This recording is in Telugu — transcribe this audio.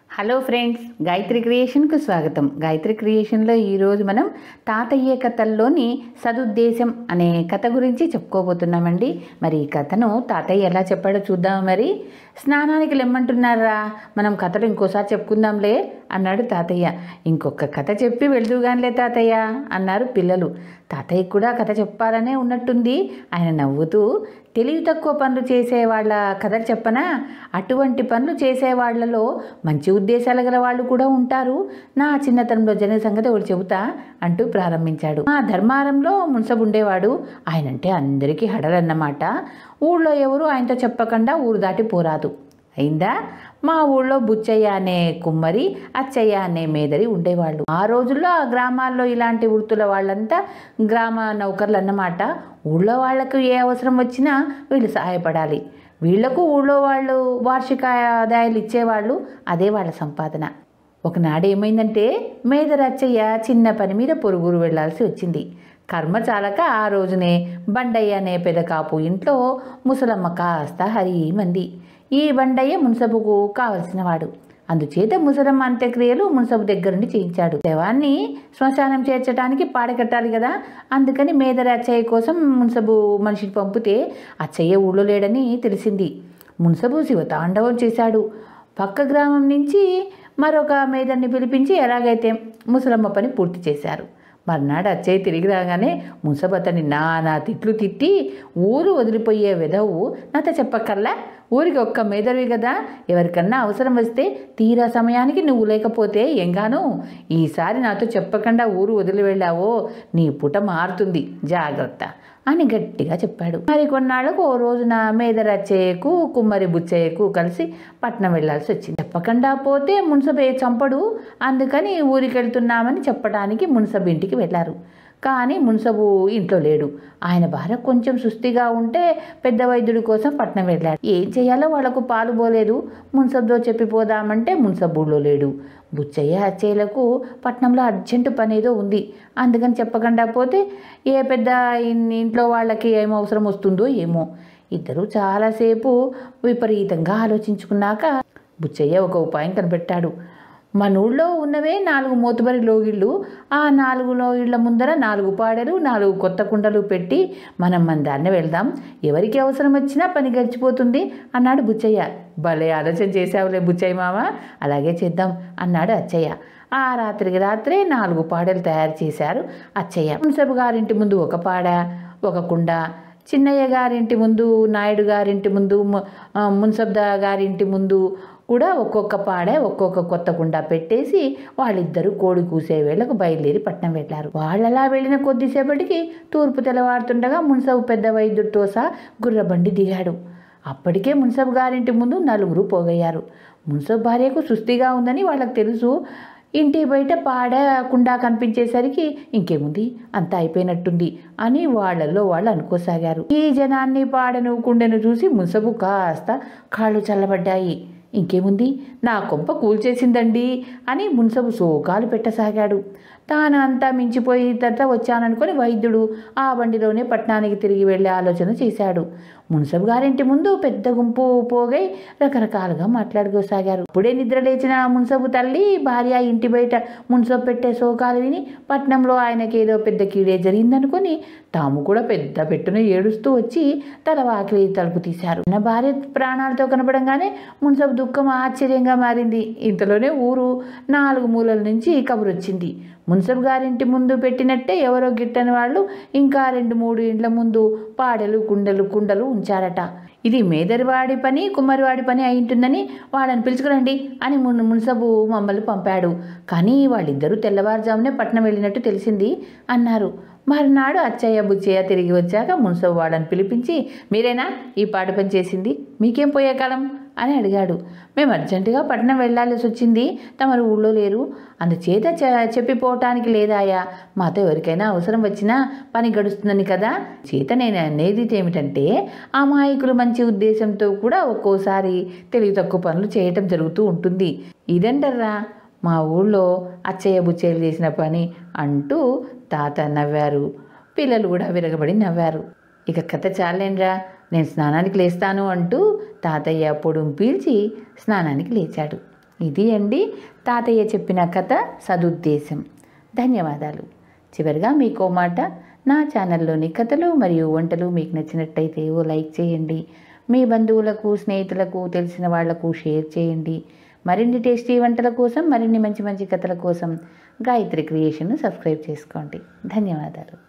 హలో ఫ్రెండ్స్, గాయత్రి క్రియేషన్కు స్వాగతం. గాయత్రి క్రియేషన్లో ఈరోజు మనం తాతయ్య కథల్లోని సదుద్దేశం అనే కథ గురించి చెప్పుకోబోతున్నామండి. మరి ఈ కథను తాతయ్య ఎలా చెప్పాడో చూద్దాం. మరి స్నానానికి లెమ్మంటున్నారా, మనం కథలు ఇంకోసారి చెప్పుకుందాంలే అన్నాడు తాతయ్య. ఇంకొక కథ చెప్పి వెళ్దుగానిలే తాతయ్య అన్నారు పిల్లలు. తాతయ్య కూడా కథ చెప్పాలనే ఉన్నట్టుంది. ఆయన నవ్వుతూ, తెలివి తక్కువ పనులు చేసేవాళ్ళ కథలు చెప్పనా? అటువంటి పనులు చేసేవాళ్లలో మంచి ఉద్దేశాలు గల వాళ్ళు కూడా ఉంటారు. నా చిన్నతనంలో జరిగిన సంగతి ఒకటి చెబుతా అంటూ ప్రారంభించాడు. మా ధర్మారంలో మున్సబు ఉండేవాడు. ఆయనంటే అందరికీ హడలన్నమాట. ఊళ్ళో ఎవరు ఆయనతో చెప్పకుండా ఊరు దాటి పోరాదు. అయిందా? మా ఊళ్ళో బుచ్చయ్య అనే కుమ్మరి, అచ్చయ్య అనే మేదరి ఉండేవాళ్ళు. ఆ రోజుల్లో ఆ గ్రామాల్లో ఇలాంటి వృత్తుల వాళ్ళంతా గ్రామ నౌకర్లు అన్నమాట. ఊళ్ళో వాళ్లకు ఏ అవసరం వచ్చినా వీళ్ళు సహాయపడాలి. వీళ్లకు ఊళ్ళో వాళ్ళు వార్షిక ఆదాయాలు ఇచ్చేవాళ్ళు. అదే వాళ్ళ సంపాదన. ఒకనాడు ఏమైందంటే, మేదరి అచ్చయ్య చిన్న పని మీద పొరుగురు వెళ్లాల్సి వచ్చింది. కర్మ చాలక ఆ రోజునే బండయ్య అనే పెదకాపు ఇంట్లో ముసలమ్మ కాస్త హరిమంది. ఈ బండయ్య మున్సబుకు కావలసినవాడు. అందుచేత ముసలమ్మ అంత్యక్రియలు మున్సబు దగ్గరుండి చేయించాడు. శవాన్ని శ్మశానం చేర్చడానికి పాడకట్టాలి కదా. అందుకని మేదరి అచ్చయ్య కోసం మున్సబు మనిషిని పంపితే అచ్చయ్య ఊళ్ళో లేడని తెలిసింది. మున్సబు శివతాండవం చేశాడు. పక్క గ్రామం నుంచి మరొక మేదరిని పిలిపించి ఎలాగైతే ముసలమ్మ పని పూర్తి చేశారు. మర్నాడు అచ్చయ్య తిరిగి రాగానే మున్సబు అతన్ని నానా తిట్లు తిట్టి, ఊరు వదిలిపోయే వెధవు నాతో చెప్పక్కర్లా, ఊరికి ఒక్క మేదరివి కదా, ఎవరికన్నా అవసరం వస్తే తీరా సమయానికి నువ్వు లేకపోతే ఏంగాను, ఈసారి నాతో చెప్పకుండా ఊరు వదిలి వెళ్ళావో నీ పుట మారుతుంది, జాగ్రత్త అని గట్టిగా చెప్పాడు. మరి కొన్నాళ్ళకు ఓ రోజున మేదరి అచ్చయ్యకు కుమ్మరి బుచ్చయ్యకు కలిసి పట్నం వెళ్లాల్సి వచ్చింది. చెప్పకుండా పోతే మున్సబే చంపడు. అందుకని ఊరికి వెళ్తున్నామని చెప్పడానికి మున్సబు ఇంటికి వెళ్ళారు. కానీ మున్సబు ఇంట్లో లేడు. ఆయన భార్య కొంచెం సుస్థిగా ఉంటే పెద్ద వైద్యుడి కోసం పట్నం వెళ్ళాడు. ఏం చేయాలో వాళ్లకు పాలు పోలేదు. మున్సబ్తో చెప్పిపోదామంటే మున్సబులో లేడు. బుచ్చయ్య అచ్చయ్యలకు పట్నంలో అర్జెంటు పని ఏదో ఉంది. అందుకని చెప్పకుండా పోతే ఏ పెద్ద ఇంట్లో వాళ్ళకి ఏం అవసరం వస్తుందో ఏమో. ఇద్దరు చాలాసేపు విపరీతంగా ఆలోచించుకున్నాక బుచ్చయ్య ఒక ఉపాయం కనిపెట్టాడు. మన ఊళ్ళో ఉన్నవే 4 మోతుబరి లోగిళ్ళు. ఆ 4 లోగిళ్ళ ముందర 4 పాడెలు, 4 కొత్త కుండలు పెట్టి మనం మన దాన్ని వెళ్దాం. ఎవరికి అవసరం వచ్చినా పని గడిచిపోతుంది అన్నాడు బుచ్చయ్య. భలే ఆలోచన చేసావులే బుచ్చయ్య మామ, అలాగే చేద్దాం అన్నాడు అచ్చయ్య. ఆ రాత్రికి రాత్రే 4 పాడెలు తయారు చేశారు అచ్చయ్య. మున్సబు గారింటి ముందు ఒక పాడ, ఒక కుండ, చిన్నయ్య గారింటి ముందు, నాయుడు గారింటి ముందు, మున్సబ్దా గారింటి ముందు కూడా ఒక్కొక్క పాడ, ఒక్కొక్క కొత్త కుండ పెట్టేసి వాళ్ళిద్దరూ కోడి కూసే వేళకు బయలుదేరి పట్నం వెళ్ళారు. వాళ్ళలా వెళ్ళిన కొద్దిసేపటికి తూర్పు తెల్లవారుతుండగా మున్సబు పెద్ద వైద్యుడితో సహా గుర్రబండి దిగాడు. అప్పటికే మున్సబు గారింటి ముందు 4 పోగయ్యారు. మున్సబు భార్యకు సుస్థిగా ఉందని వాళ్ళకు తెలుసు. ఇంటి బయట పాడ, కుండ కనిపించేసరికి ఇంకేముంది, అంతా అయిపోయినట్టుంది అని వాళ్ళల్లో వాళ్ళు అనుకోసాగారు. ఈ జనాన్ని, పాడను, కుండెను చూసి మున్సబు కాస్త కాళ్ళు చల్లబడ్డాయి. ఇంకేముంది, నా కొంప కూల్చేసిందండి అని మున్సబు శోకాలు పెట్టసాగాడు. తాను అంతా మించిపోయి తర్వాత వచ్చాననుకొని వైద్యుడు ఆ బండిలోనే పట్టణానికి తిరిగి వెళ్ళే ఆలోచన చేశాడు. మున్సబు గారింటి ముందు పెద్ద గుంపు పోగై రకరకాలుగా మాట్లాడుకోసాగారు. అప్పుడే నిద్ర లేచిన మున్సబు తల్లి భార్య ఇంటి బయట మున్సబు పెట్టే శోకాలు విని పట్నంలో ఆయనకేదో పెద్ద కీడే జరిగిందనుకొని తాము కూడా పెద్ద పెట్టున ఏడుస్తూ వచ్చి తల వాకిలి తలుపు తీశారు. నా భార్య ప్రాణాలతో కనపడంగానే మున్సబు దుఃఖం ఆశ్చర్యంగా మారింది. ఇంతలోనే ఊరు 4 మూలల నుంచి కబురు వచ్చింది. మున్సబు గారింటి ముందు పెట్టినట్టే ఎవరో గిట్టని వాళ్ళు ఇంకా 2-3 ఇండ్ల ముందు పాడెలు, కుండలు ఉంచారట. ఇది మేదరివాడి పని, కుమ్మరివాడి పని అయింటుందని వాళ్ళని పిలుచుకురండి అని మున్సబు మమ్మల్ని పంపాడు. కానీ వాళ్ళిద్దరూ తెల్లవారుజామునే పట్నం వెళ్ళినట్టు తెలిసింది అన్నారు. మరునాడు అచ్చయ్య బుచ్చయ్య తిరిగి వచ్చాక మున్సబు వాళ్ళని పిలిపించి, మీరేనా ఈ పాడు పని చేసింది? మీకేం పోయే కాలం అని అడిగాడు. మేము అర్జెంటుగా పట్నం వెళ్ళాల్సి వచ్చింది, తమరు ఊళ్ళో లేరు, అందుచేత చెప్పిపోవటానికి లేదాయా, మాతో ఎవరికైనా అవసరం వచ్చినా పని గడుస్తుందని కదా. చేత నేను అనేది ఏమిటంటే, అమాయకులు మంచి ఉద్దేశంతో కూడా ఒక్కోసారి తెలివి తక్కువ పనులు చేయటం జరుగుతూ ఉంటుంది. ఇదంటారా మా ఊళ్ళో అచ్చయ్య బుచ్చయ్యలు చేసిన పని అంటూ తాత నవ్వారు. పిల్లలు కూడా విరగబడి నవ్వారు. ఇక కథ చాలేండ్రా, నేను స్నానానికి లేస్తాను అంటూ తాతయ్య పొడుం పీల్చి స్నానానికి లేచాడు. ఇది అండి తాతయ్య చెప్పిన కథ సదుద్దేశం. ధన్యవాదాలు. చివరిగా మీకో మాట, నా ఛానల్లోని కథలు మరియు వంటలు మీకు నచ్చినట్టయితే ఓ లైక్ చేయండి. మీ బంధువులకు, స్నేహితులకు, తెలిసిన వాళ్లకు షేర్ చేయండి. మరిన్ని టేస్టీ వంటల కోసం, మరిన్ని మంచి మంచి కథల కోసం గాయత్రి క్రియేషన్ను సబ్స్క్రైబ్ చేసుకోండి. ధన్యవాదాలు.